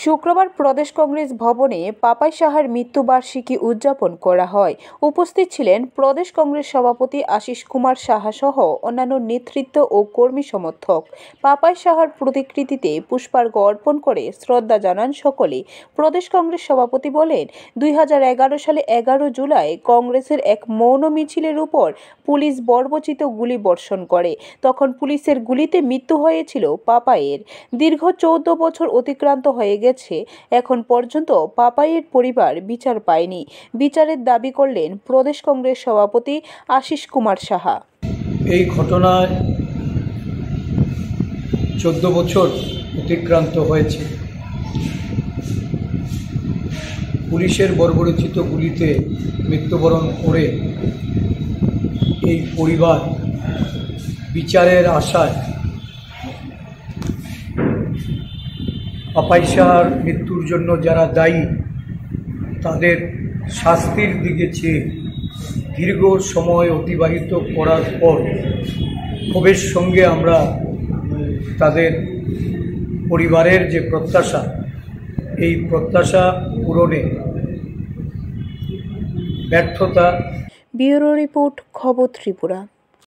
শুক্রবার প্রদেশ কংগ্রেস ভবনে পাপাই সাহার মৃত্যুবার্ষিকী উদযাপন করা হয়। উপস্থিত ছিলেন প্রদেশ কংগ্রেস সভাপতি আশিস কুমার সাহা সহ অন্যান্য নেতৃত্ব ও কর্মী সমর্থক। পাপাই সাহার প্রতিকৃতিতে পুষ্পার্ঘ্য অর্পণ করে শ্রদ্ধা জানান সকলে। প্রদেশ কংগ্রেস সভাপতি বলেন, 2011 সালে 11 জুলাই কংগ্রেসের এক মৌন মিছিলের উপর পুলিশ বর্বরচিত গুলি বর্ষণ করে। তখন পুলিশের গুলিতে মৃত্যু হয়েছিল পাপাইয়ের। দীর্ঘ 14 বছর অতিক্রান্ত হয়ে গেছে, এখন পর্যন্ত পাপাইয়ের পরিবার বিচার পায়নি। বিচারের দাবি করলেন প্রদেশ কংগ্রেস সভাপতি আশিস কুমার সাহা। এই ঘটনায় 14 বছর অতিক্রান্ত হয়েছে। পুলিশের বর্বরচিত গুলিতে মৃত্যুবরণ করে এই পরিবার বিচারের আশায় পাপাই সাহার মৃত্যুর জন্য যারা দায়ী তাদের শাস্তির দিকে চেয়ে দীর্ঘ সময় অতিবাহিত করার পর ক্ষোভের সঙ্গে আমরা তাদের পরিবারের যে প্রত্যাশা, এই প্রত্যাশা পূরণে ব্যর্থতা। ব্যুরো রিপোর্ট, খবর ত্রিপুরা।